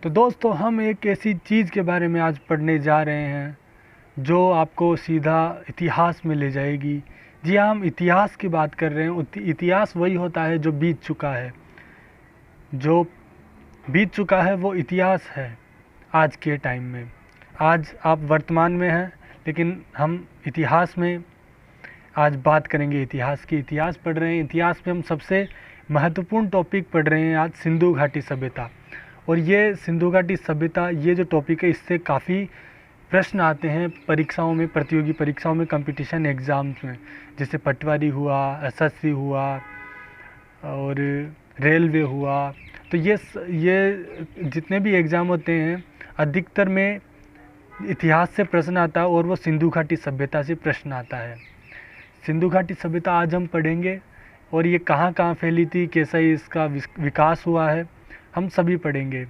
तो दोस्तों हम एक ऐसी चीज़ के बारे में आज पढ़ने जा रहे हैं जो आपको सीधा इतिहास में ले जाएगी। जी हाँ, हम इतिहास की बात कर रहे हैं। इतिहास वही होता है जो बीत चुका है। जो बीत चुका है वो इतिहास है आज के टाइम में। आज आप वर्तमान में हैं, लेकिन हम इतिहास में आज बात करेंगे इतिहास की। इतिहास पढ़ रहे हैं। इतिहास में हम सबसे महत्वपूर्ण टॉपिक पढ़ रहे हैं आज, सिंधु घाटी सभ्यता। और ये सिंधु घाटी सभ्यता, ये जो टॉपिक है, इससे काफ़ी प्रश्न आते हैं परीक्षाओं में, प्रतियोगी परीक्षाओं में, कंपटीशन एग्ज़ाम्स में, जैसे पटवारी हुआ, एसएससी हुआ और रेलवे हुआ। तो ये जितने भी एग्ज़ाम होते हैं, अधिकतर में इतिहास से प्रश्न आता है और वो सिंधु घाटी सभ्यता से प्रश्न आता है। सिंधु घाटी सभ्यता आज हम पढ़ेंगे और ये कहाँ कहाँ फैली थी, कैसा इसका विकास हुआ है, हम सभी पढ़ेंगे।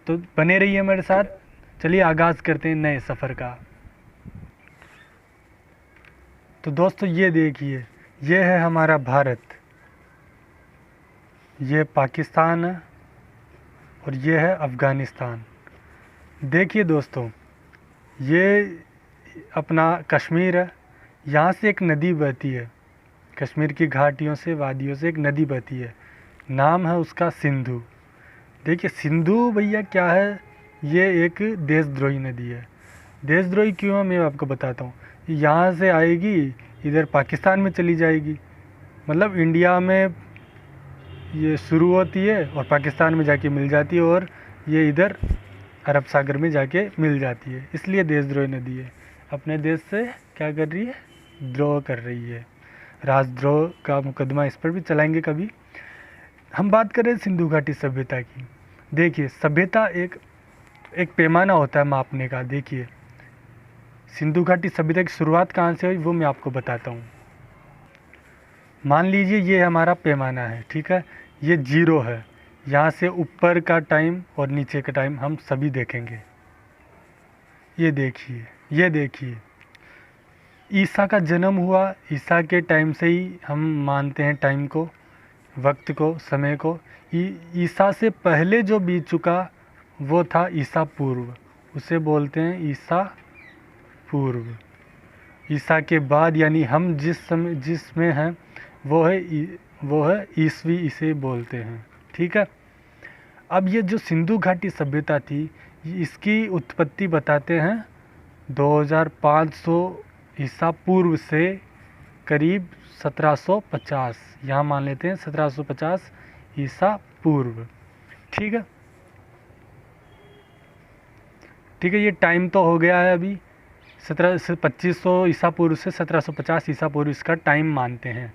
तो बने रहिए मेरे साथ। चलिए आगाज़ करते हैं नए सफ़र का। तो दोस्तों ये देखिए, ये है हमारा भारत, ये पाकिस्तान है और ये है अफ़गानिस्तान। देखिए दोस्तों, ये अपना कश्मीर है। यहाँ से एक नदी बहती है, कश्मीर की घाटियों से, वादियों से एक नदी बहती है, नाम है उसका सिंधु। देखिए सिंधु भैया क्या है, ये एक देशद्रोही नदी है। देशद्रोही क्यों है मैं आपको बताता हूँ। यहाँ से आएगी, इधर पाकिस्तान में चली जाएगी, मतलब इंडिया में ये शुरू होती है और पाकिस्तान में जाके मिल जाती है, और ये इधर अरब सागर में जाके मिल जाती है। इसलिए देशद्रोही नदी है। अपने देश से क्या कर रही है, द्रोह कर रही है। राजद्रोह का मुकदमा इस पर भी चलाएंगे कभी। हम बात करें सिंधु घाटी सभ्यता की। देखिए सभ्यता एक पैमाना होता है मापने का। देखिए सिंधु घाटी सभ्यता की शुरुआत कहाँ से हुई वो मैं आपको बताता हूँ। मान लीजिए ये हमारा पैमाना है, ठीक है, ये 0 है। यहाँ से ऊपर का टाइम और नीचे का टाइम हम सभी देखेंगे। ये देखिए ईसा का जन्म हुआ, ईसा के टाइम से ही हम मानते हैं टाइम को, वक्त को, समय को। ईसा से पहले जो बीत चुका वो था ईसा पूर्व, उसे बोलते हैं ईसा पूर्व। ईसा के बाद यानी हम जिसमें हैं वो है ईसवी, इसे बोलते हैं, ठीक है। अब ये जो सिंधु घाटी सभ्यता थी, इसकी उत्पत्ति बताते हैं 2500 ईसा पूर्व से करीब 1750, यहाँ मान लेते हैं 1750 ईसा पूर्व, ठीक है। ये टाइम तो हो गया है अभी। 2500 ईसा पूर्व से 1750 ईसा पूर्व इसका टाइम मानते हैं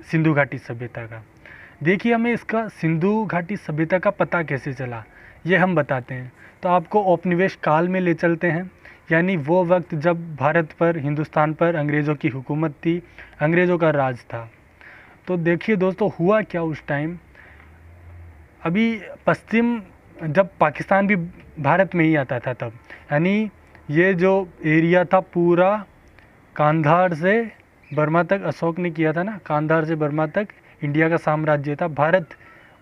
सिंधु घाटी सभ्यता का। देखिए हमें इसका सिंधु घाटी सभ्यता का पता कैसे चला, ये हम बताते हैं। तो आपको औपनिवेश काल में ले चलते हैं, यानी वो वक्त जब भारत पर, हिंदुस्तान पर अंग्रेज़ों की हुकूमत थी, अंग्रेज़ों का राज था। तो देखिए दोस्तों हुआ क्या उस टाइम। अभी पश्चिम, जब पाकिस्तान भी भारत में ही आता था तब, यानी ये जो एरिया था पूरा कांधार से बर्मा तक, अशोक ने किया था ना, कांधार से बर्मा तक इंडिया का साम्राज्य था। भारत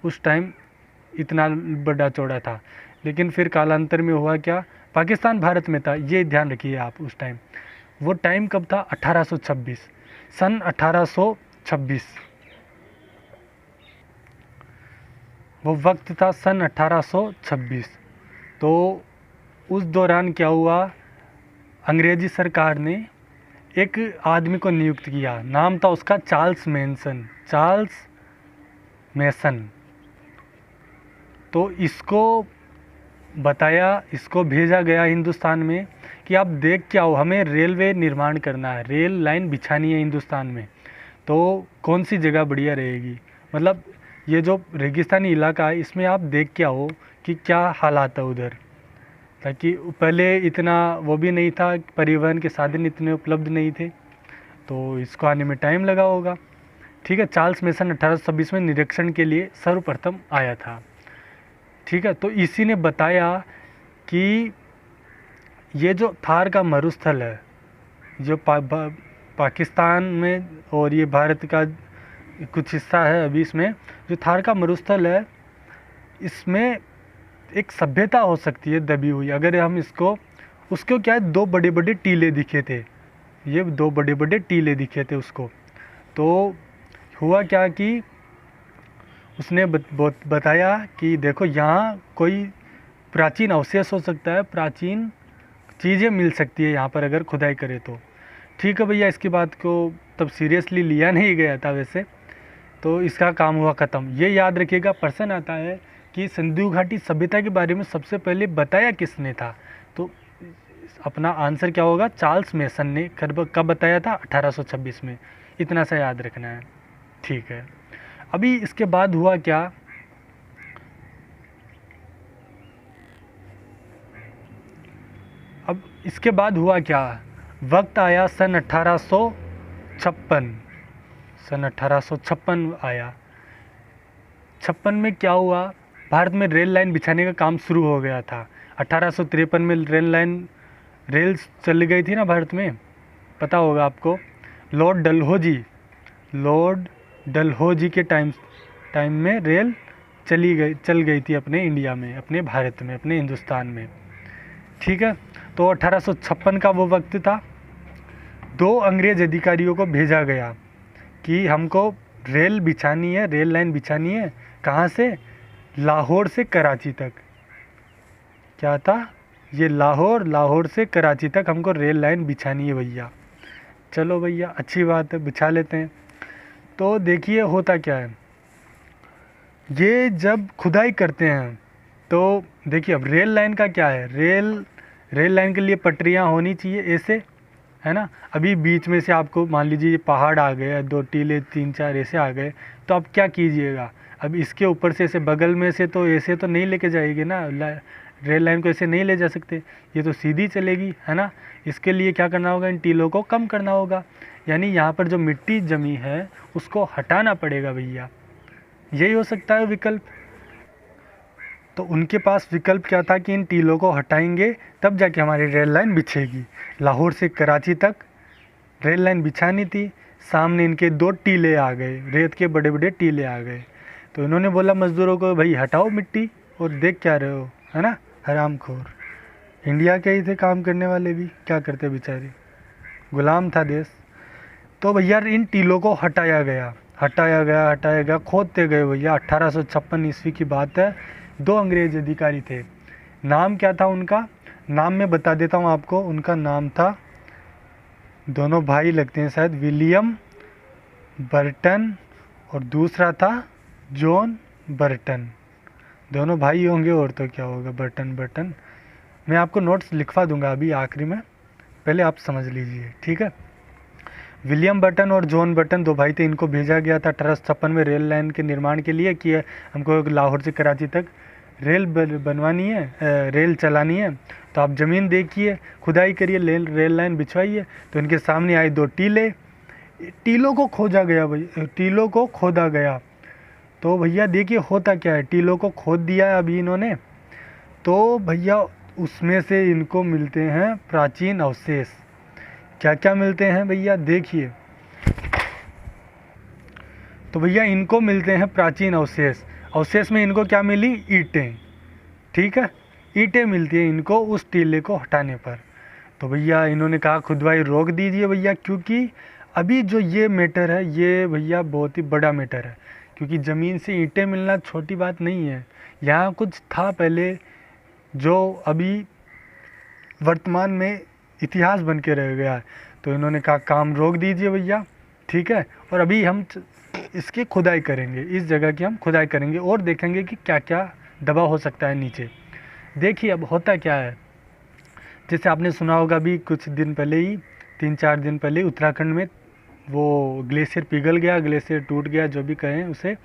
उस टाइम इतना बड़ा चौड़ा था, लेकिन फिर कालांतर में हुआ क्या, पाकिस्तान भारत में था, ये ध्यान रखिए आप। उस टाइम, वो टाइम कब था, 1826, सन 1826 वो वक्त था, सन 1826। तो उस दौरान क्या हुआ, अंग्रेजी सरकार ने एक आदमी को नियुक्त किया, नाम था उसका चार्ल्स मैसन। तो इसको बताया, इसको भेजा गया हिंदुस्तान में कि आप देख के आओ, हमें रेलवे निर्माण करना है, रेल लाइन बिछानी है हिंदुस्तान में। तो कौन सी जगह बढ़िया रहेगी, मतलब ये जो रेगिस्तानी इलाका है इसमें आप देख के आओ कि क्या हालात है उधर, ताकि पहले इतना वो भी नहीं था, परिवहन के साधन इतने उपलब्ध नहीं थे, तो इसको आने में टाइम लगा होगा, ठीक है। चार्ल्स मैसन 1826 में निरीक्षण के लिए सर्वप्रथम आया था, ठीक है। तो इसी ने बताया कि ये जो थार का मरुस्थल है, जो पाकिस्तान में और ये भारत का कुछ हिस्सा है, अभी इसमें जो थार का मरुस्थल है, इसमें एक सभ्यता हो सकती है दबी हुई, अगर हम इसको, उसको क्या है, दो बड़े बड़े टीले दिखे थे, ये दो बड़े बड़े टीले दिखे थे उसको। तो हुआ क्या कि उसने बताया कि देखो यहाँ कोई प्राचीन अवशेष हो सकता है, प्राचीन चीज़ें मिल सकती है यहाँ पर अगर खुदाई करे तो। ठीक है भैया, इसकी बात को तब सीरियसली लिया नहीं गया था वैसे, तो इसका काम हुआ ख़त्म। ये याद रखिएगा, प्रश्न आता है कि सिंधु घाटी सभ्यता के बारे में सबसे पहले बताया किसने था, तो अपना आंसर क्या होगा, चार्ल्स मेसन ने। कब बताया था, 1826 में। इतना सा याद रखना है, ठीक है। अभी इसके बाद हुआ क्या, अब इसके बाद हुआ क्या, वक्त आया सन 1856, सन 1856 आया। 56 में क्या हुआ, भारत में रेल लाइन बिछाने का काम शुरू हो गया था। 1853 में रेल चल गई थी ना भारत में, पता होगा आपको। लॉर्ड डलहौजी के टाइम में रेल चल गई थी अपने इंडिया में, अपने भारत में, अपने हिंदुस्तान में, ठीक है। तो 1856 का वो वक्त था। 2 अंग्रेज अधिकारियों को भेजा गया कि हमको रेल लाइन बिछानी है। कहाँ से, लाहौर से कराची तक। क्या था ये, लाहौर से कराची तक हमको रेल लाइन बिछानी है भैया। चलो भैया, अच्छी बात है, बिछा लेते हैं। तो देखिए होता क्या है, ये जब खुदाई करते हैं तो देखिए, अब रेल लाइन का क्या है, रेल लाइन के लिए पटरियाँ होनी चाहिए ऐसे, है ना। अभी बीच में से आपको मान लीजिए पहाड़ आ गए, 2 टीले 3-4 ऐसे आ गए, तो आप क्या कीजिएगा, अब इसके ऊपर से ऐसे बगल में से तो ऐसे तो नहीं लेके जाएगी ना, रेल लाइन को ऐसे नहीं ले जा सकते, ये तो सीधी चलेगी, है ना। इसके लिए क्या करना होगा, इन टीलों को कम करना होगा, यानी यहाँ पर जो मिट्टी जमी है उसको हटाना पड़ेगा भैया। यही हो सकता है विकल्प। तो उनके पास विकल्प क्या था कि इन टीलों को हटाएंगे तब जाके हमारी रेल लाइन बिछेगी। लाहौर से कराची तक रेल लाइन बिछानी थी, सामने इनके 2 टीले आ गए, रेत के बड़े बड़े टीले आ गए। तो इन्होंने बोला मज़दूरों को, भाई हटाओ मिट्टी, और देख क्या रहे हो, है ना, हरामखोर। इंडिया के ही थे काम करने वाले भी, क्या करते बेचारे, गुलाम था देश। तो भैया इन टीलों को हटाया गया, खोदते गए भैया। 1856 ईस्वी की बात है। 2 अंग्रेज अधिकारी थे, नाम क्या था उनका, नाम मैं बता देता हूँ आपको। उनका नाम था, दोनों भाई लगते हैं शायद, विलियम बर्टन और दूसरा था जॉन बर्टन। दोनों भाई होंगे, और तो क्या होगा, बर्टन। मैं आपको नोट्स लिखवा दूंगा अभी आखिरी में, पहले आप समझ लीजिए, ठीक है। विलियम बर्टन और जॉन बर्टन 2 भाई थे, इनको भेजा गया था 1856 में रेल लाइन के निर्माण के लिए कि हमको लाहौर से कराची तक रेल बनवानी है, रेल चलानी है। तो आप ज़मीन देखिए, खुदाई करिए, रेल लाइन बिछवाइए। तो इनके सामने आए 2 टीलों को खोदा गया। तो भैया देखिए होता क्या है, टीलों को खोद दिया है अभी इन्होंने, तो भैया उसमें से इनको मिलते हैं प्राचीन अवशेष। क्या क्या मिलते हैं भैया, देखिए। तो भैया इनको मिलते हैं प्राचीन अवशेष में इनको क्या मिली, ईंटें, ठीक है, ईंटें मिलती हैं इनको उस टीले को हटाने पर। तो भैया इन्होंने कहा खुदवाई रोक दीजिए भैया, क्योंकि अभी जो ये मैटर है ये भैया बहुत ही बड़ा मैटर है, क्योंकि ज़मीन से ईंटें मिलना छोटी बात नहीं है। यहाँ कुछ था पहले जो अभी वर्तमान में इतिहास बन के रह गया है। तो इन्होंने कहा काम रोक दीजिए भैया, ठीक है, और अभी हम इसकी खुदाई करेंगे, इस जगह की हम खुदाई करेंगे और देखेंगे कि क्या क्या दबा हो सकता है नीचे। देखिए अब होता क्या है, जैसे आपने सुना होगा अभी कुछ दिन पहले ही, 3-4 दिन पहले उत्तराखंड में वो ग्लेशियर पिघल गया, ग्लेशियर टूट गया, जो भी कहें उसे,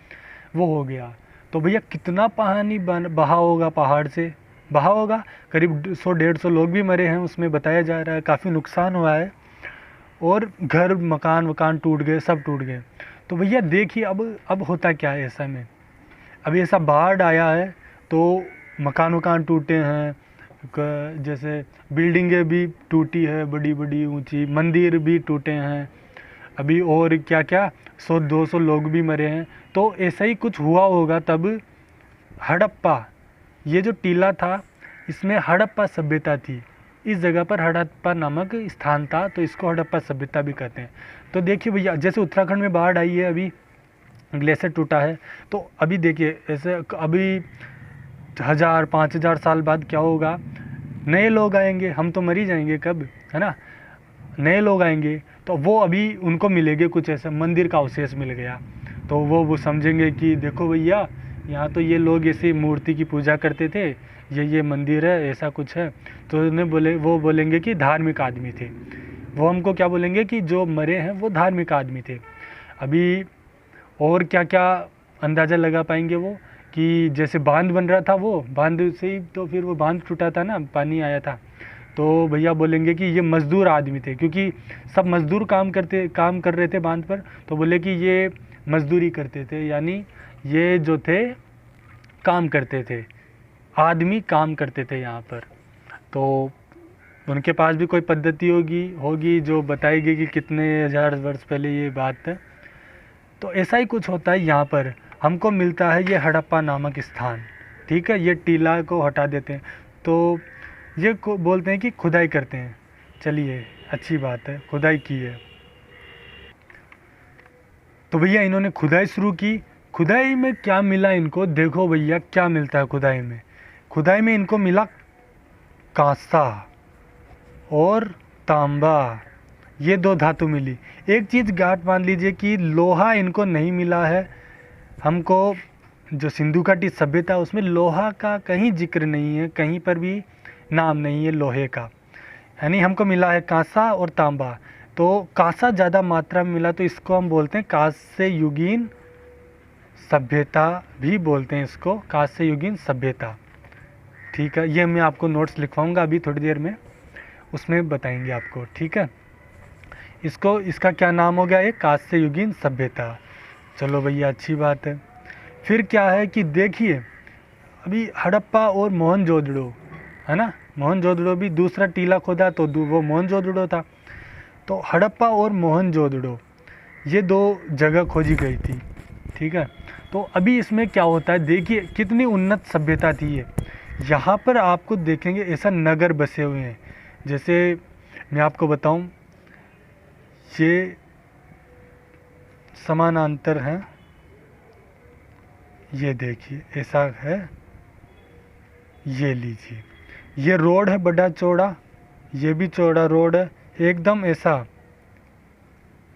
वो हो गया। तो भैया कितना पानी बहा होगा, पहाड़ से बहा होगा, करीब 100-150 लोग भी मरे हैं उसमें, बताया जा रहा है काफ़ी नुकसान हुआ है, और घर मकान टूट गए, सब टूट गए। तो भैया देखिए अब होता क्या है ऐसा में, अभी ऐसा बाढ़ आया है तो मकान टूटे हैं, जैसे बिल्डिंगें भी टूटी है, बड़ी बड़ी ऊंची, मंदिर भी टूटे हैं अभी, और क्या क्या 100-200 लोग भी मरे हैं। तो ऐसा ही कुछ हुआ होगा तब हड़प्पा, ये जो टीला था इसमें हड़प्पा सभ्यता थी, इस जगह पर हड़प्पा नामक स्थान था, तो इसको हड़प्पा सभ्यता भी कहते हैं। तो देखिए भैया, जैसे उत्तराखंड में बाढ़ आई है, अभी ग्लेशियर टूटा है, तो अभी देखिए ऐसे अभी 1000-5000 साल बाद क्या होगा, नए लोग आएंगे, हम तो मर ही जाएंगे कब, है ना। नए लोग आएंगे तो वो अभी उनको मिलेंगे कुछ ऐसा मंदिर का अवशेष मिल गया, तो वो समझेंगे कि देखो भैया यहाँ तो ये लोग ऐसी मूर्ति की पूजा करते थे, ये मंदिर है, ऐसा कुछ है। तो उन्हें वो बोलेंगे कि धार्मिक आदमी थे, वो हमको क्या बोलेंगे कि जो मरे हैं वो धार्मिक आदमी थे। अभी और क्या क्या अंदाज़ा लगा पाएंगे वो, कि जैसे बांध बन रहा था, वो बांध से ही तो फिर वो बांध टूटा था ना, पानी आया था, तो भैया बोलेंगे कि ये मज़दूर आदमी थे, क्योंकि सब मज़दूर काम कर रहे थे बांध पर, तो बोले कि ये मज़दूरी करते थे, यानी ये जो थे काम करते थे, आदमी काम करते थे यहाँ पर। तो उनके पास भी कोई पद्धति होगी जो बताएगी कि कितने हज़ार वर्ष पहले ये बात है। तो ऐसा ही कुछ होता है यहाँ पर, हमको मिलता है ये हड़प्पा नामक स्थान, ठीक है। ये टीला को हटा देते हैं, तो ये बोलते हैं कि खुदाई करते हैं। चलिए अच्छी बात है, खुदाई की है। तो भैया इन्होंने खुदाई शुरू की। खुदाई में क्या मिला इनको, देखो भैया क्या मिलता है खुदाई में। खुदाई में इनको मिला कांसा और तांबा, ये 2 धातु मिली। एक चीज़ गांठ मान लीजिए कि लोहा इनको नहीं मिला है। हमको जो सिंधु घाटी सभ्यता उसमें लोहा का कहीं जिक्र नहीं है, कहीं पर भी नाम नहीं है लोहे का, यानी हमको मिला है कांसा और तांबा। तो कांसा ज़्यादा मात्रा में मिला, तो इसको हम बोलते हैं कांस्य युगीन सभ्यता भी बोलते हैं इसको, कांस्य युगीन सभ्यता, ठीक है। ये मैं आपको नोट्स लिखवाऊंगा अभी थोड़ी देर में, उसमें बताएंगे आपको, ठीक है। इसका क्या नाम हो गया, ये कांस्य युगीन सभ्यता। चलो भैया अच्छी बात है। फिर क्या है कि देखिए अभी हड़प्पा और मोहनजोदड़ो, है ना, मोहनजोदड़ो भी दूसरा टीला खोदा तो वो मोहनजोदड़ो था। तो हड़प्पा और मोहनजोदड़ो ये 2 जगह खोजी गई थी, ठीक है। तो अभी इसमें क्या होता है, देखिए कितनी उन्नत सभ्यता थी ये। यहाँ पर आपको देखेंगे ऐसा नगर बसे हुए हैं, जैसे मैं आपको बताऊं, ये समानांतर हैं, ये देखिए ऐसा है, ये लीजिए, ये रोड है बड़ा चौड़ा, ये भी चौड़ा रोड है, एकदम ऐसा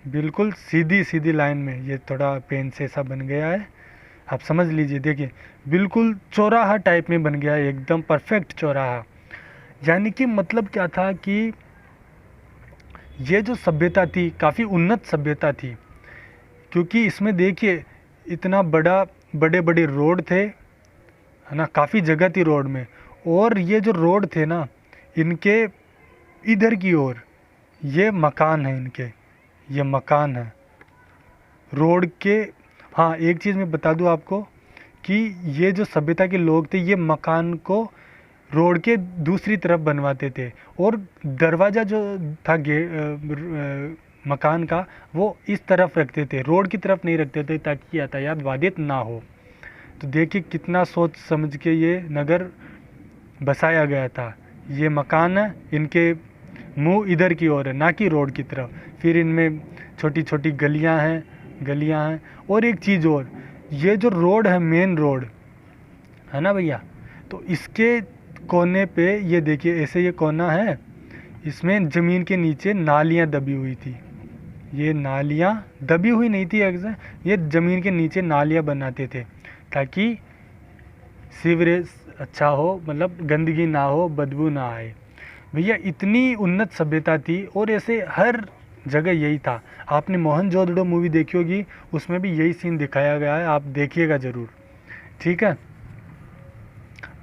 बिल्कुल सीधी सीधी लाइन में, ये थोड़ा पेन से ऐसा बन गया है, आप समझ लीजिए। देखिए बिल्कुल चौराहा टाइप में बन गया है, एकदम परफेक्ट चौराहा। यानी कि मतलब क्या था कि ये जो सभ्यता थी काफ़ी उन्नत सभ्यता थी, क्योंकि इसमें देखिए इतना बड़े बड़े रोड थे, है ना, काफ़ी जगह थी रोड में। और ये जो रोड थे ना, इनके इधर की ओर ये मकान है, इनके ये मकान है रोड के। हाँ एक चीज़ मैं बता दूं आपको कि ये जो सभ्यता के लोग थे ये मकान को रोड के दूसरी तरफ बनवाते थे, और दरवाज़ा जो था मकान का वो इस तरफ रखते थे, रोड की तरफ नहीं रखते थे, ताकि यातायात बाधित ना हो। तो देखिए कितना सोच समझ के ये नगर बसाया गया था। ये मकान है, इनके मुंह इधर की ओर है, ना कि रोड की तरफ। फिर इनमें छोटी छोटी गलियां हैं। और एक चीज़ और, ये जो रोड है मेन रोड है ना भैया, तो इसके कोने पे ये देखिए ऐसे ये कोना है, इसमें ज़मीन के नीचे नालियाँ दबी हुई थी। ये नालियाँ दबी हुई नहीं थी अक्सर, ये ज़मीन के नीचे नालियाँ बनाते थे ताकि सीवरेज अच्छा हो, मतलब गंदगी ना हो, बदबू ना आए। भैया इतनी उन्नत सभ्यता थी, और ऐसे हर जगह यही था। आपने मोहनजोदड़ो मूवी देखी होगी, उसमें भी यही सीन दिखाया गया है, आप देखिएगा ज़रूर, ठीक है।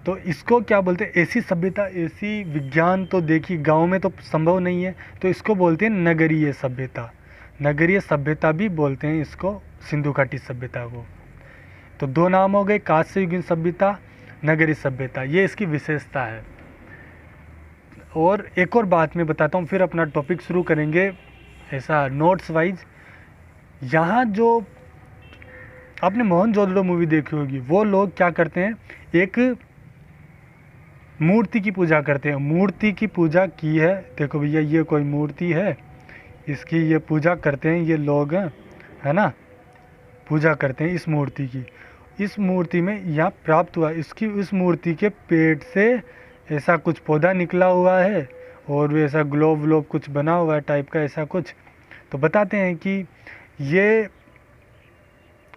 तो इसको क्या बोलते हैं, ऐसी सभ्यता, ऐसी विज्ञान तो देखिए गांव में तो संभव नहीं है, तो इसको बोलते हैं नगरीय सभ्यता। नगरीय सभ्यता भी बोलते हैं इसको, सिंधु घाटी सभ्यता को। तो 2 नाम हो गए, कांस्य युगीन सभ्यता, नगरीय सभ्यता, ये इसकी विशेषता है। और एक और बात मैं बताता हूँ, फिर अपना टॉपिक शुरू करेंगे ऐसा नोट्स वाइज। यहाँ जो आपने मोहनजोदड़ो मूवी देखी होगी, वो लोग क्या करते हैं, एक मूर्ति की पूजा करते हैं। मूर्ति की पूजा की है, देखो भैया ये कोई मूर्ति है, इसकी ये पूजा करते हैं ये लोग, है ना, पूजा करते हैं इस मूर्ति की। इस मूर्ति में यहाँ प्राप्त हुआ, इसकी इस मूर्ति के पेट से ऐसा कुछ पौधा निकला हुआ है और वैसा ग्लोब व्लोब कुछ बना हुआ है टाइप का ऐसा कुछ। तो बताते हैं कि ये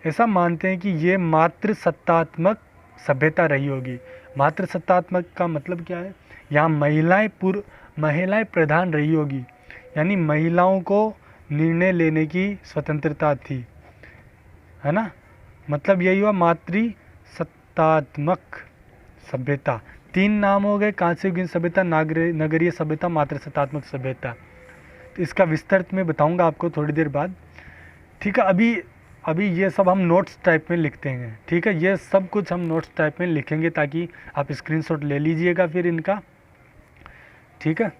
ऐसा मानते हैं कि ये मातृ सत्तात्मक सभ्यता रही होगी। मातृ सत्तात्मक का मतलब क्या है, यहाँ महिलाएं प्रधान रही होगी, यानी महिलाओं को निर्णय लेने की स्वतंत्रता थी, है ना, मतलब यही हुआ मातृ सत्तात्मक सभ्यता। 3 नाम हो गए, कांस्य युगीन सभ्यता, नगरीय सभ्यता, मातृ सत्तात्मक सभ्यता। तो इसका विस्तृत में बताऊंगा आपको थोड़ी देर बाद, ठीक है। अभी ये सब हम नोट्स टाइप में लिखते हैं, ठीक है, ये सब कुछ हम नोट्स टाइप में लिखेंगे ताकि आप स्क्रीनशॉट ले लीजिएगा फिर इनका, ठीक है।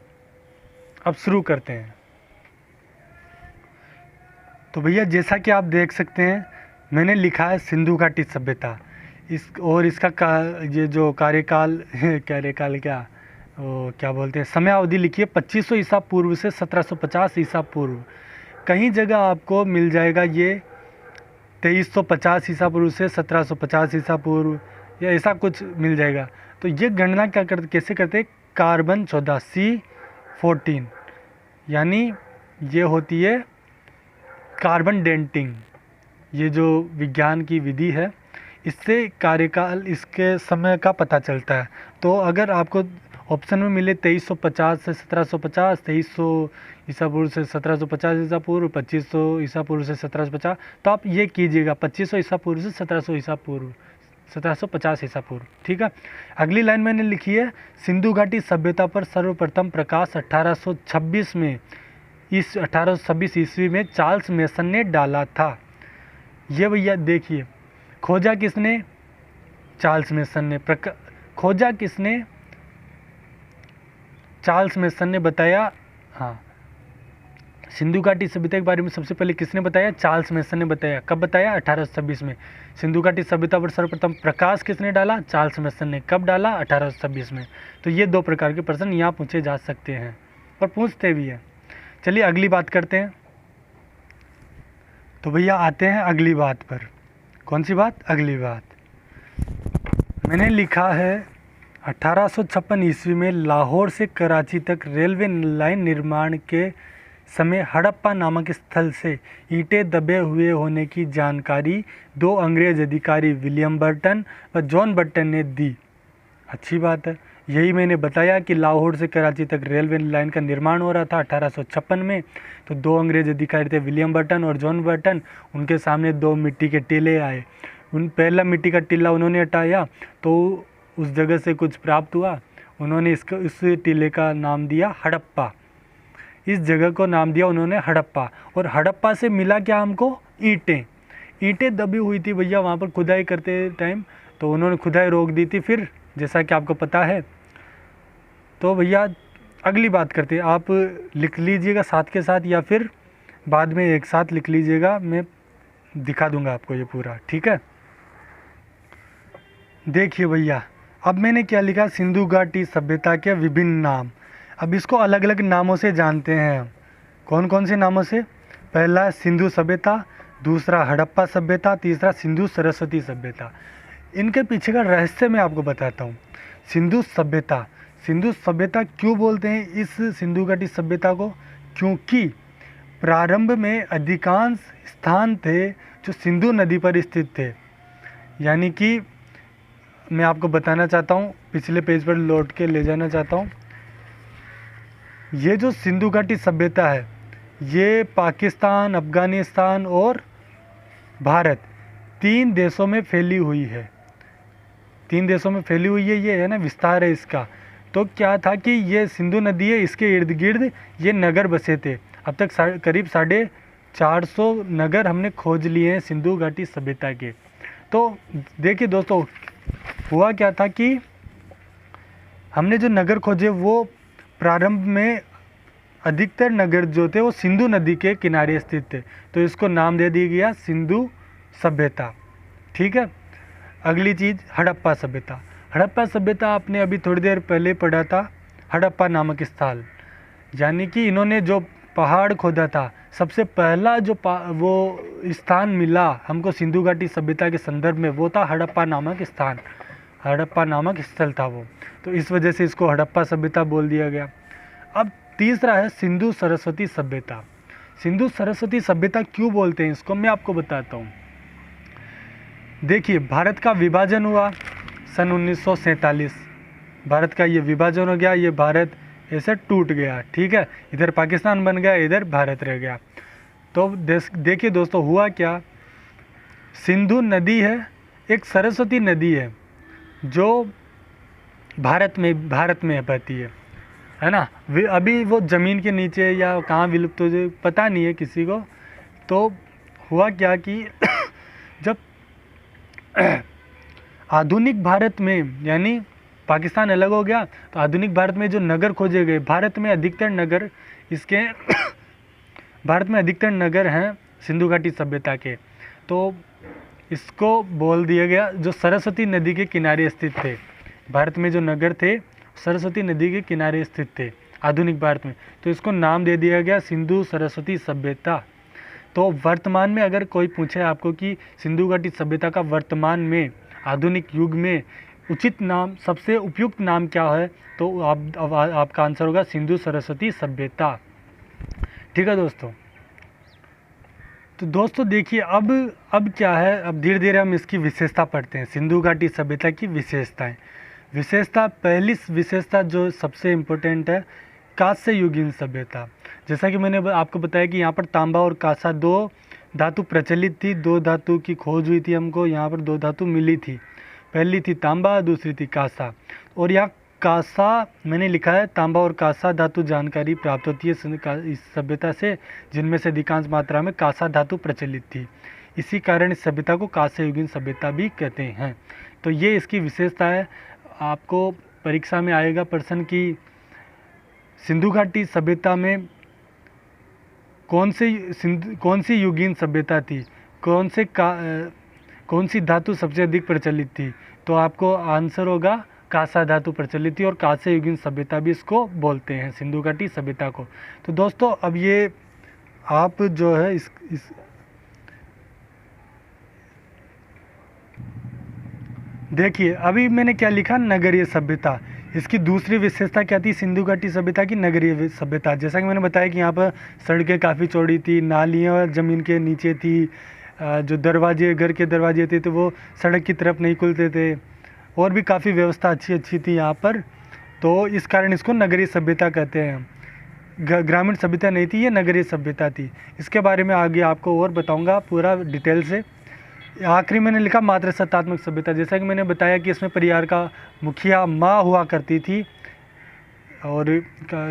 अब शुरू करते हैं। तो भैया जैसा कि आप देख सकते हैं मैंने लिखा है सिंधु घाटी सभ्यता, और इसका ये जो कार्यकाल क्या बोलते हैं, समय अवधि लिखी है 2500 ईसा पूर्व से 1750 ईसा पूर्व। कहीं जगह आपको मिल जाएगा ये 2350 ईसा पूर्व से 1750 ईसा पूर्व, या ऐसा कुछ मिल जाएगा। तो ये गणना कैसे करते हैं, कार्बन 14 C14, यानी ये होती है कार्बन डेंटिंग, ये जो विज्ञान की विधि है, इससे कार्यकाल इसके समय का पता चलता है। तो अगर आपको ऑप्शन में मिले 2350 से 1750, 2300 ईसा पूर्व से 1750 ईसा पूर्व, 2500 ईसा पूर्व से 1750, तो आप ये कीजिएगा 2500 ईसा पूर्व से 1700 ईसा पूर्व, 1750 ईसा पूर्व, ठीक है। अगली लाइन मैंने लिखी है सिंधु घाटी सभ्यता पर सर्वप्रथम प्रकाश 1826 में, इस 1826 ईस्वी में चार्ल्स मेसन ने डाला था। ये भैया देखिए, खोजा किसने, चार्ल्स मेसन ने। खोजा किसने, चार्ल्स मेसन ने बताया। हाँ, सिंधु घाटी सभ्यता के बारे में सबसे पहले किसने बताया, चार्ल्स मेसन ने बताया। कब बताया, 1826 में। सिंधु घाटी सभ्यता पर सर्वप्रथम प्रकाश किसने डाला, चार्ल्स मेसन ने। कब डाला, 1826 में। तो ये 2 प्रकार के प्रश्न यहाँ पूछे जा सकते हैं और पूछते भी हैं। चलिए अगली बात करते हैं। तो भैया आते हैं अगली बात पर। कौन सी बात, अगली बात मैंने लिखा है 1856 ईस्वी में लाहौर से कराची तक रेलवे लाइन निर्माण के समय हड़प्पा नामक स्थल से ईंटें दबे हुए होने की जानकारी 2 अंग्रेज अधिकारी विलियम बर्टन व जॉन बर्टन ने दी। अच्छी बात है, यही मैंने बताया कि लाहौर से कराची तक रेलवे लाइन का निर्माण हो रहा था 1856 में। तो 2 अंग्रेज अधिकारी थे विलियम बर्टन और जॉन बर्टन, उनके सामने 2 मिट्टी के टीले आए। पहला मिट्टी का टीला उन्होंने हटाया तो उस जगह से कुछ प्राप्त हुआ, उन्होंने इस टीले का नाम दिया हड़प्पा। इस जगह को नाम दिया उन्होंने हड़प्पा, और हड़प्पा से मिला क्या हमको, ईंटें दबी हुई थी भैया वहाँ पर खुदाई करते टाइम, तो उन्होंने खुदाई रोक दी थी फिर, जैसा कि आपको पता है। तो भैया अगली बात करते हैं, आप लिख लीजिएगा साथ के साथ या फिर बाद में एक साथ लिख लीजिएगा, मैं दिखा दूंगा आपको ये पूरा, ठीक है। देखिए भैया अब मैंने क्या लिखा, सिंधु घाटी सभ्यता के विभिन्न नाम। अब इसको अलग अलग नामों से जानते हैं। कौन कौन से नामों से, पहला सिंधु सभ्यता, दूसरा हड़प्पा सभ्यता, तीसरा सिंधु सरस्वती सभ्यता। इनके पीछे का रहस्य मैं आपको बताता हूँ। सिंधु सभ्यता क्यों बोलते हैं इस सिंधु घाटी सभ्यता को, क्योंकि प्रारंभ में अधिकांश स्थान थे जो सिंधु नदी पर स्थित थे। यानी कि मैं आपको बताना चाहता हूँ, पिछले पेज पर लौट के ले जाना चाहता हूँ। ये जो सिंधु घाटी सभ्यता है ये पाकिस्तान, अफ़गानिस्तान और भारत 3 देशों में फैली हुई है। 3 देशों में फैली हुई है, ये है ना विस्तार है इसका। तो क्या था कि ये सिंधु नदी है, इसके इर्द गिर्द ये नगर बसे थे। अब तक करीब 450 नगर हमने खोज लिए हैं सिंधु घाटी सभ्यता के। तो देखिए दोस्तों, हुआ क्या था कि हमने जो नगर खोजे वो प्रारंभ में अधिकतर नगर जो थे वो सिंधु नदी के किनारे स्थित थे, तो इसको नाम दे दिया गया सिंधु सभ्यता, ठीक है। अगली चीज़ हड़प्पा सभ्यता। हड़प्पा सभ्यता आपने अभी थोड़ी देर पहले पढ़ा था, हड़प्पा नामक स्थल, यानी कि इन्होंने जो पहाड़ खोदा था, सबसे पहला जो वो स्थान मिला हमको सिंधु घाटी सभ्यता के संदर्भ में, वो था हड़प्पा नामक स्थान, हड़प्पा नामक स्थल था वो। तो इस वजह से इसको हड़प्पा सभ्यता बोल दिया गया। अब तीसरा है सिंधु सरस्वती सभ्यता। सिंधु सरस्वती सभ्यता क्यों बोलते हैं इसको, मैं आपको बताता हूँ। देखिए, भारत का विभाजन हुआ सन 1947, भारत का ये विभाजन हो गया, ये भारत ऐसे टूट गया, ठीक है, इधर पाकिस्तान बन गया, इधर भारत रह गया। तो देखिए दोस्तों, हुआ क्या, सिंधु नदी है, एक सरस्वती नदी है जो भारत में बहती है ना। अभी वो ज़मीन के नीचे या कहाँ विलुप्त हो जाए पता नहीं है किसी को। तो हुआ क्या कि जब आधुनिक भारत में, यानी पाकिस्तान अलग हो गया, तो आधुनिक भारत में जो नगर खोजे गए, भारत में अधिकतर नगर इसके भारत में अधिकतर नगर हैं सिंधु घाटी सभ्यता के। तो इसको बोल दिया गया, जो सरस्वती नदी के किनारे स्थित थे, भारत में जो नगर थे सरस्वती नदी के किनारे स्थित थे आधुनिक भारत में, तो इसको नाम दे दिया गया सिंधु सरस्वती सभ्यता। तो वर्तमान में अगर कोई पूछे आपको कि सिंधु घाटी सभ्यता का वर्तमान में आधुनिक युग में उचित नाम, सबसे उपयुक्त नाम क्या है, तो आपका आंसर होगा सिंधु सरस्वती सभ्यता। ठीक है दोस्तों। तो दोस्तों देखिए, अब क्या है, अब धीरे धीरे हम इसकी विशेषता पढ़ते हैं, सिंधु घाटी सभ्यता की विशेषताएं। पहली विशेषता जो सबसे इम्पोर्टेंट है, कांस्य युगीन सभ्यता। जैसा कि मैंने आपको बताया कि यहाँ पर तांबा और कांसा दो धातु प्रचलित थी, दो धातु की खोज हुई थी, हमको यहाँ पर दो धातु मिली थी, पहली थी तांबा, दूसरी थी कांसा। और यहाँ कांसा मैंने लिखा है, तांबा और कांसा धातु जानकारी प्राप्त होती है इस सभ्यता से, जिनमें से अधिकांश मात्रा में कांसा धातु प्रचलित थी। इसी कारण इस सभ्यता को कांस्य युगीन सभ्यता भी कहते हैं। तो ये इसकी विशेषता है। आपको परीक्षा में आएगा प्रश्न की सिंधु घाटी सभ्यता में कौन सी युगीन सभ्यता थी, कौन सी धातु सबसे अधिक प्रचलित थी, तो आपको आंसर होगा कांसा धातु प्रचलित थी, और कांस्य युगीन सभ्यता भी इसको बोलते हैं, सिंधु घाटी सभ्यता को। तो दोस्तों, अब ये आप जो है इस देखिए, अभी मैंने क्या लिखा, नगरीय सभ्यता। इसकी दूसरी विशेषता क्या थी सिंधु घाटी सभ्यता की, नगरीय सभ्यता। जैसा कि मैंने बताया कि यहाँ पर सड़कें काफ़ी चौड़ी थी, नालियाँ ज़मीन के नीचे थी, जो दरवाजे, घर के दरवाजे थे तो वो सड़क की तरफ नहीं खुलते थे, और भी काफ़ी व्यवस्था अच्छी थी यहाँ पर। तो इस कारण इसको नगरीय सभ्यता कहते हैं। ग्रामीण सभ्यता नहीं थी, ये नगरीय सभ्यता थी। इसके बारे में आगे आपको और बताऊँगा पूरा डिटेल से। आखिरी मैंने लिखा मातृ सत्तात्मक सभ्यता। जैसा कि मैंने बताया कि इसमें परिवार का मुखिया माँ हुआ करती थी, और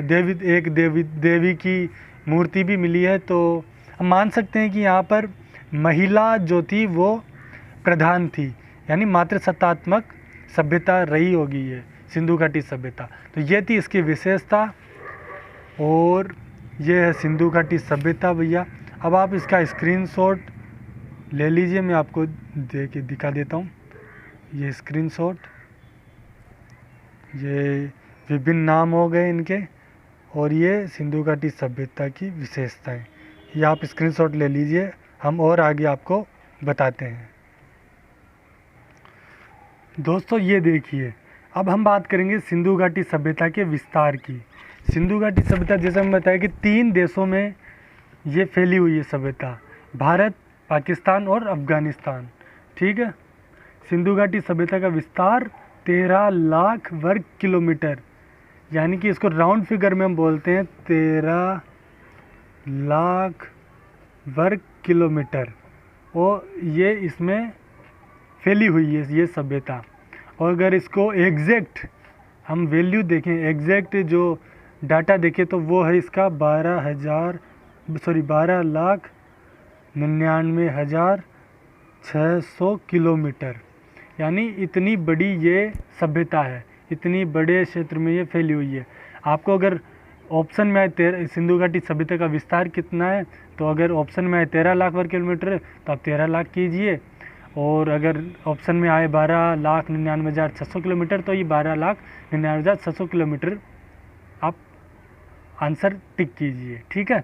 देवी की मूर्ति भी मिली है। तो हम मान सकते हैं कि यहाँ पर महिला जो थी वो प्रधान थी, यानी मातृ सत्तात्मक सभ्यता रही होगी ये सिंधु घाटी सभ्यता। तो ये थी इसकी विशेषता, और ये है सिंधु घाटी सभ्यता भैया। अब आप इसका स्क्रीनशॉट ले लीजिए, मैं आपको दिखा देता हूँ। ये स्क्रीनशॉट, ये विभिन्न नाम हो गए इनके, और ये सिंधु घाटी सभ्यता की विशेषताएं। ये आप स्क्रीनशॉट ले लीजिए, हम और आगे आपको बताते हैं। दोस्तों ये देखिए, अब हम बात करेंगे सिंधु घाटी सभ्यता के विस्तार की। सिंधु घाटी सभ्यता, जैसे हम बताया कि 3 देशों में ये फैली हुई है सभ्यता, भारत, पाकिस्तान और अफ़गानिस्तान। ठीक है। सिंधु घाटी सभ्यता का विस्तार 13 लाख वर्ग किलोमीटर, यानी कि इसको राउंड फिगर में हम बोलते हैं 13 लाख वर्ग किलोमीटर, और ये इसमें फैली हुई है ये सभ्यता। और अगर इसको एग्जैक्ट हम वैल्यू देखें, एग्जैक्ट जो डाटा देखें, तो वो है इसका 12,99,600 किलोमीटर, यानी इतनी बड़ी ये सभ्यता है, इतनी बड़े क्षेत्र में ये फैली हुई है। आपको अगर ऑप्शन में आए सिंधु घाटी सभ्यता का विस्तार कितना है, तो अगर ऑप्शन में आए 13 लाख वर्ग किलोमीटर, तो आप 13 लाख कीजिए, और अगर ऑप्शन में आए 12,99,600 किलोमीटर तो ये 12,99,600 किलोमीटर आप आंसर टिक कीजिए। ठीक है,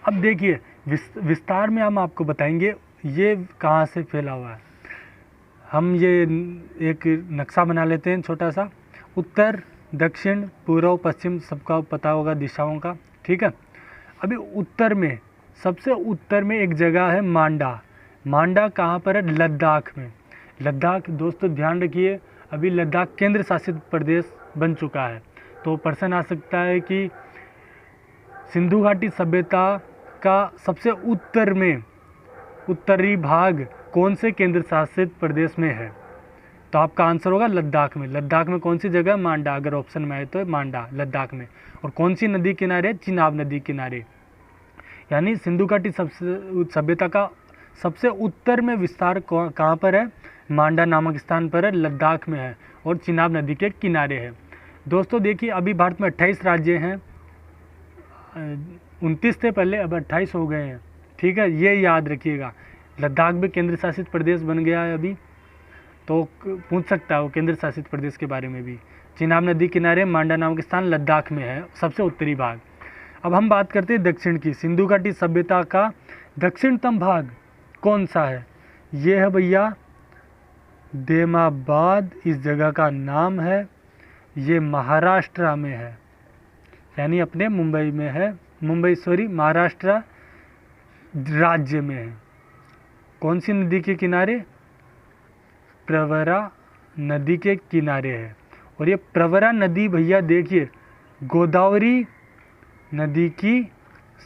अब देखिए विस्तार में हम आपको बताएंगे ये कहाँ से फैला हुआ है। हम ये एक नक्शा बना लेते हैं छोटा सा, उत्तर दक्षिण पूर्व पश्चिम सबका पता होगा दिशाओं का। ठीक है, अभी उत्तर में सबसे उत्तर में एक जगह है मांडा। मांडा कहाँ पर है? लद्दाख में। लद्दाख दोस्तों ध्यान रखिए, अभी लद्दाख केंद्र शासित प्रदेश बन चुका है। तो प्रश्न आ सकता है कि सिंधु घाटी सभ्यता का सबसे उत्तर में उत्तरी भाग कौन से केंद्र शासित प्रदेश में है? तो आपका आंसर होगा लद्दाख में। लद्दाख में कौन सी जगह? मांडा। अगर ऑप्शन में आए तो मांडा लद्दाख में। और कौन सी नदी किनारे? चिनाब नदी किनारे। यानी सिंधु घाटी सभ्यता का सबसे उत्तर में विस्तार कहाँ पर है? मांडा नामक स्थान पर है, लद्दाख में है और चिनाब नदी के किनारे है। दोस्तों देखिए अभी भारत में 28 राज्य हैं, 29 थे पहले, अब 28 हो गए हैं। ठीक है, ये याद रखिएगा। लद्दाख भी केंद्र शासित प्रदेश बन गया है अभी, तो पूछ सकता है वो केंद्र शासित प्रदेश के बारे में भी। चिनाब नदी किनारे मांडा नामक स्थान लद्दाख में है, सबसे उत्तरी भाग। अब हम बात करते हैं दक्षिण की। सिंधु घाटी सभ्यता का दक्षिणतम भाग कौन सा है? ये है भैया देमाबाद, इस जगह का नाम है। ये महाराष्ट्र में है, यानी अपने मुंबई में है, महाराष्ट्र राज्य में है। कौन सी नदी के किनारे? प्रवरा नदी के किनारे है। और ये प्रवरा नदी भैया देखिए गोदावरी नदी की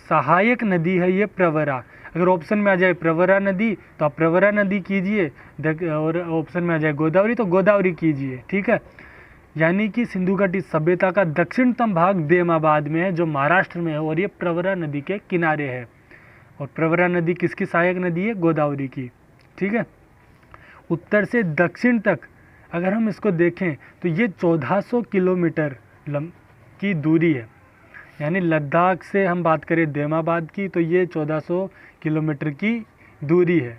सहायक नदी है ये प्रवरा। अगर ऑप्शन में आ जाए प्रवरा नदी तो आप प्रवरा नदी कीजिए, और ऑप्शन में आ जाए गोदावरी तो गोदावरी कीजिए। ठीक है, यानी कि सिंधु घाटी सभ्यता का दक्षिणतम भाग देमाबाद में है जो महाराष्ट्र में है, और ये प्रवरा नदी के किनारे है। और प्रवरा नदी किसकी सहायक नदी है? गोदावरी की। ठीक है, उत्तर से दक्षिण तक अगर हम इसको देखें तो ये 1400 किलोमीटर की दूरी है। यानी लद्दाख से हम बात करें देमाबाद की तो ये 1400 किलोमीटर की दूरी है।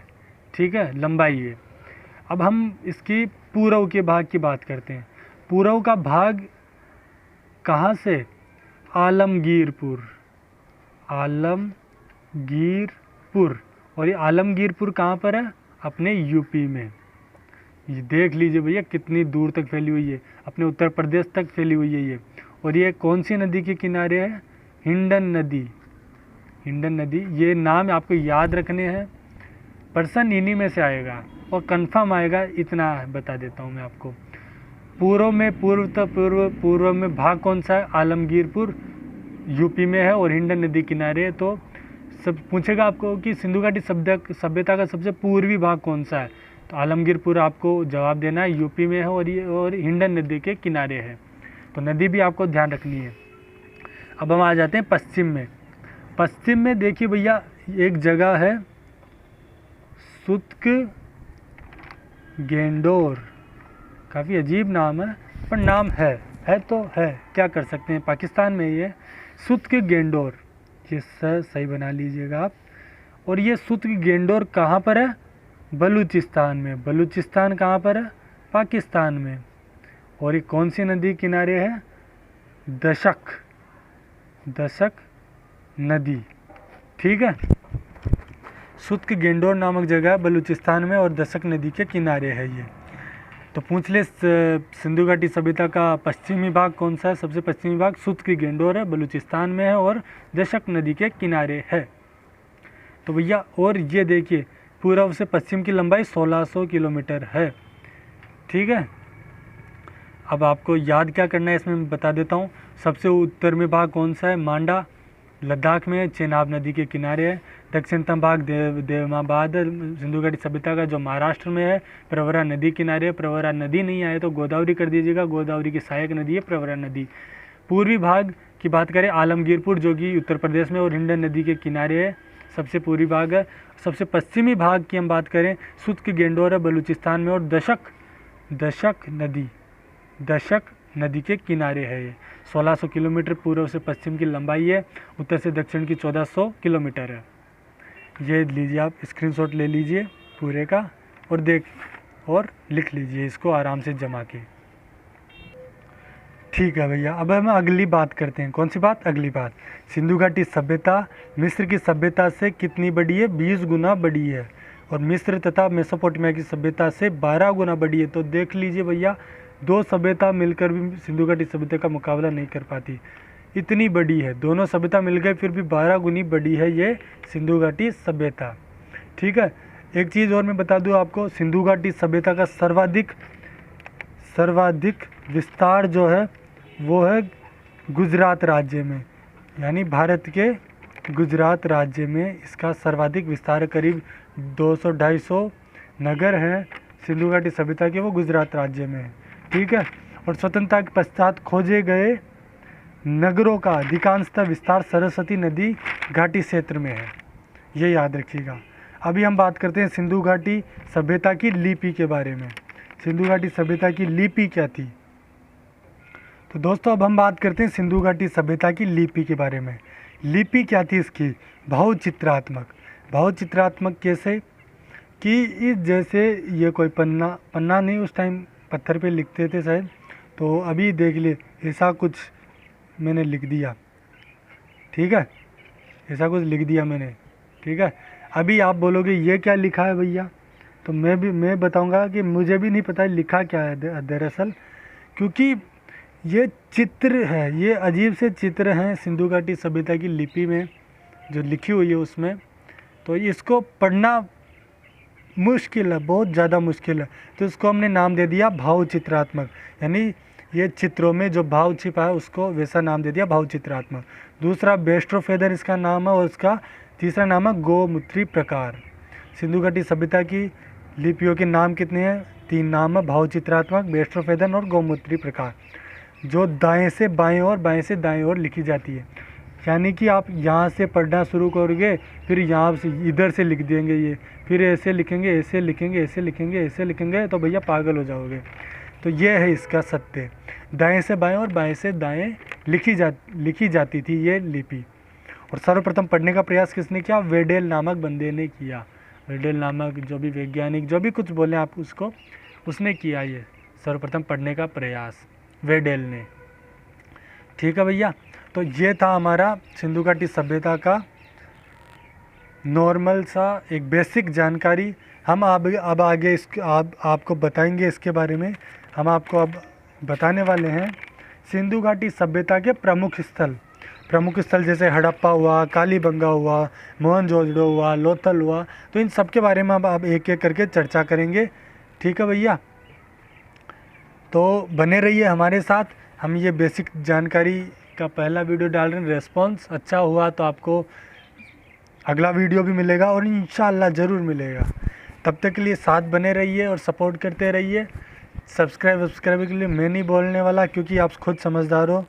ठीक है, लंबाई है। अब हम इसकी पूर्व के भाग की बात करते हैं। पूर्व का भाग कहाँ से? आलमगीरपुर। आलमगीरपुर, और ये आलमगीरपुर कहाँ पर है? अपने यूपी में। ये देख लीजिए भैया कितनी दूर तक फैली हुई है, अपने उत्तर प्रदेश तक फैली हुई है ये। और ये कौन सी नदी के किनारे है? हिंडन नदी। हिंडन नदी, ये नाम आपको याद रखने हैं, प्रश्न इन्हीं में से आएगा और कंफर्म आएगा, इतना बता देता हूँ मैं आपको। पूर्व में पूर्व में भाग कौन सा है? आलमगीरपुर यूपी में है और हिंडन नदी किनारे है। तो सब पूछेगा आपको कि सिंधु घाटी सभ्यता का सबसे पूर्वी भाग कौन सा है, तो आलमगीरपुर आपको जवाब देना है, यूपी में है और हिंडन नदी के किनारे है। तो नदी भी आपको ध्यान रखनी है। अब हम आ जाते हैं पश्चिम में। पश्चिम में देखिए भैया एक जगह है सुत्क गेंडोर। काफ़ी अजीब नाम है पर नाम है तो है, क्या कर सकते हैं, पाकिस्तान में ये सुत्क गेंडोर, ये सही बना लीजिएगा आप। और ये सुत्क गेंडोर कहाँ पर है? बलूचिस्तान में। बलूचिस्तान कहाँ पर है? पाकिस्तान में। और ये कौन सी नदी किनारे है? दशक नदी। ठीक है, सुत्क गेंडोर नामक जगह बलूचिस्तान में और दशक नदी के किनारे है ये। तो पूछ ले सिंधु घाटी सभ्यता का पश्चिमी भाग कौन सा है? सबसे पश्चिमी भाग सुत्क गेंडोर है, बलूचिस्तान में है और दशक नदी के किनारे है। तो भैया और ये देखिए पूर्व से पश्चिम की लंबाई 1600 किलोमीटर है। ठीक है, अब आपको याद क्या करना है इसमें मैं बता देता हूँ। सबसे उत्तर में भाग कौन सा है? मांडा लद्दाख में, चेनाब नदी के किनारे है। दक्षिणतम भाग देमाबाद सिंधु घाटी सभ्यता का जो महाराष्ट्र में है, प्रवरा नदी किनारे है। प्रवरा नदी नहीं आए तो गोदावरी कर दीजिएगा, गोदावरी की सहायक नदी है प्रवरा नदी। पूर्वी भाग की बात करें आलमगीरपुर जो कि उत्तर प्रदेश में और हिंडन नदी के किनारे है, सबसे पूर्वी भाग है। सबसे पश्चिमी भाग की हम बात करें सुत्क गेंडोर है बलूचिस्तान में और दशक नदी के किनारे है। ये 1600 किलोमीटर पूर्व से पश्चिम की लंबाई है, उत्तर से दक्षिण की 1400 किलोमीटर है। ये लीजिए आप स्क्रीनशॉट ले लीजिए पूरे का। और लिख लीजिए इसको आराम से जमा के। ठीक है भैया, अब हम अगली बात करते हैं। कौन सी बात? अगली बात, सिंधु घाटी सभ्यता मिस्र की सभ्यता से कितनी बड़ी है? 20 गुना बड़ी है, और मिस्र तथा मेसोपोटामिया की सभ्यता से 12 गुना बड़ी है। तो देख लीजिए भैया, दो सभ्यता मिलकर भी सिंधु घाटी सभ्यता का मुकाबला नहीं कर पाती, इतनी बड़ी है। दोनों सभ्यता मिल गए फिर भी 12 गुनी बड़ी है ये सिंधु घाटी सभ्यता। ठीक है, एक चीज़ और मैं बता दूं आपको, सिंधु घाटी सभ्यता का सर्वाधिक विस्तार जो है वो है गुजरात राज्य में, यानी भारत के गुजरात राज्य में इसका सर्वाधिक विस्तार है। करीब 200-250 नगर हैं सिंधु घाटी सभ्यता के, वो गुजरात राज्य में है। ठीक है, और स्वतंत्रता के पश्चात खोजे गए नगरों का अधिकांशतः विस्तार सरस्वती नदी घाटी क्षेत्र में है, ये याद रखिएगा। अभी हम बात करते हैं सिंधु घाटी सभ्यता की लिपि के बारे में। सिंधु घाटी सभ्यता की लिपि क्या थी? तो दोस्तों अब हम बात करते हैं सिंधु घाटी सभ्यता की लिपि के बारे में। लिपि क्या थी इसकी? भावचित्रात्मक कैसे कि जैसे ये कोई पन्ना नहीं, उस टाइम पत्थर पे लिखते थे शायद, तो अभी देख लिए ऐसा कुछ मैंने लिख दिया। ठीक है, ऐसा कुछ लिख दिया मैंने। ठीक है, अभी आप बोलोगे ये क्या लिखा है भैया, तो मैं बताऊंगा कि मुझे भी नहीं पता लिखा क्या है दरअसल, क्योंकि ये चित्र है, ये अजीब से चित्र हैं सिंधु घाटी सभ्यता की लिपि में जो लिखी हुई है उसमें, तो इसको पढ़ना मुश्किल है, बहुत ज़्यादा मुश्किल है। तो इसको हमने नाम दे दिया भावचित्रात्मक, यानी ये चित्रों में जो भाव छिपा है उसको वैसा नाम दे दिया भावचित्रात्मक। दूसरा बेस्ट्रोफेदर इसका नाम है, और इसका तीसरा नाम है गोमूत्री प्रकार। सिंधु घाटी सभ्यता की लिपियों के नाम कितने हैं? 3 नाम है, भावचित्रात्मक, बेस्ट्रोफेदर और गोमूत्री प्रकार, जो दाएं से बाएं और बाएं से दाएं ओर लिखी जाती है। यानी कि आप यहाँ से पढ़ना शुरू करोगे, फिर यहाँ से इधर से लिख देंगे ये, फिर ऐसे लिखेंगे, ऐसे लिखेंगे, ऐसे लिखेंगे, ऐसे लिखेंगे, तो भैया पागल हो जाओगे। तो ये है इसका सत्य, दाएं से बाएं और बाएं से दाएं लिखी जाती थी ये लिपि। और सर्वप्रथम पढ़ने का प्रयास किसने किया? वेडेल नामक बंदे ने किया। वेडेल नामक जो भी वैज्ञानिक, जो भी कुछ बोले आप उसको, उसने किया ये सर्वप्रथम पढ़ने का प्रयास, वेडेल ने। ठीक है भैया, तो ये था हमारा सिंधु घाटी सभ्यता का नॉर्मल सा एक बेसिक जानकारी। हम अब आगे आपको बताएंगे इसके बारे में। हम आपको अब बताने वाले हैं सिंधु घाटी सभ्यता के प्रमुख स्थल जैसे हड़प्पा हुआ, कालीबंगा हुआ, मोहनजोदड़ो हुआ, लोथल हुआ, तो इन सब के बारे में अब एक एक करके चर्चा करेंगे। ठीक है भैया, तो बने रहिए हमारे साथ। हम ये बेसिक जानकारी का पहला वीडियो डाल रहे हैं, रेस्पॉन्स अच्छा हुआ तो आपको अगला वीडियो भी मिलेगा, और इंशाअल्लाह ज़रूर मिलेगा। तब तक के लिए साथ बने रहिए और सपोर्ट करते रहिए। सब्सक्राइब के लिए मैं नहीं बोलने वाला, क्योंकि आप खुद समझदार हो।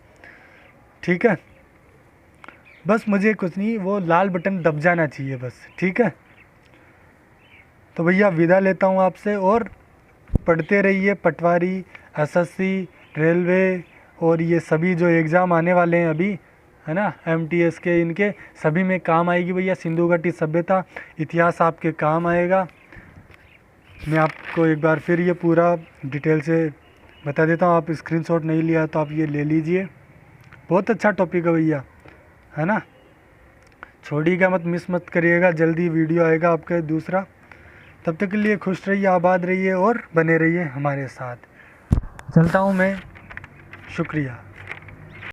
ठीक है, बस मुझे कुछ नहीं, वो लाल बटन दब जाना चाहिए बस। ठीक है, तो भैया विदा लेता हूँ आपसे, और पढ़ते रहिए पटवारी, एसएससी, रेलवे और ये सभी जो एग्ज़ाम आने वाले हैं अभी, है ना, एमटीएस के, इनके सभी में काम आएगी भैया सिंधु घाटी सभ्यता। इतिहास आपके काम आएगा। मैं आपको एक बार फिर ये पूरा डिटेल से बता देता हूँ। आप स्क्रीनशॉट नहीं लिया तो आप ये ले लीजिए, बहुत अच्छा टॉपिक है भैया, है ना। छोड़िएगा मत, मिस मत करिएगा, जल्दी वीडियो आएगा आपका दूसरा। तब तक के लिए खुश रहिए, आबाद रहिए और बने रहिए हमारे साथ। चलता हूँ मैं, शुक्रिया।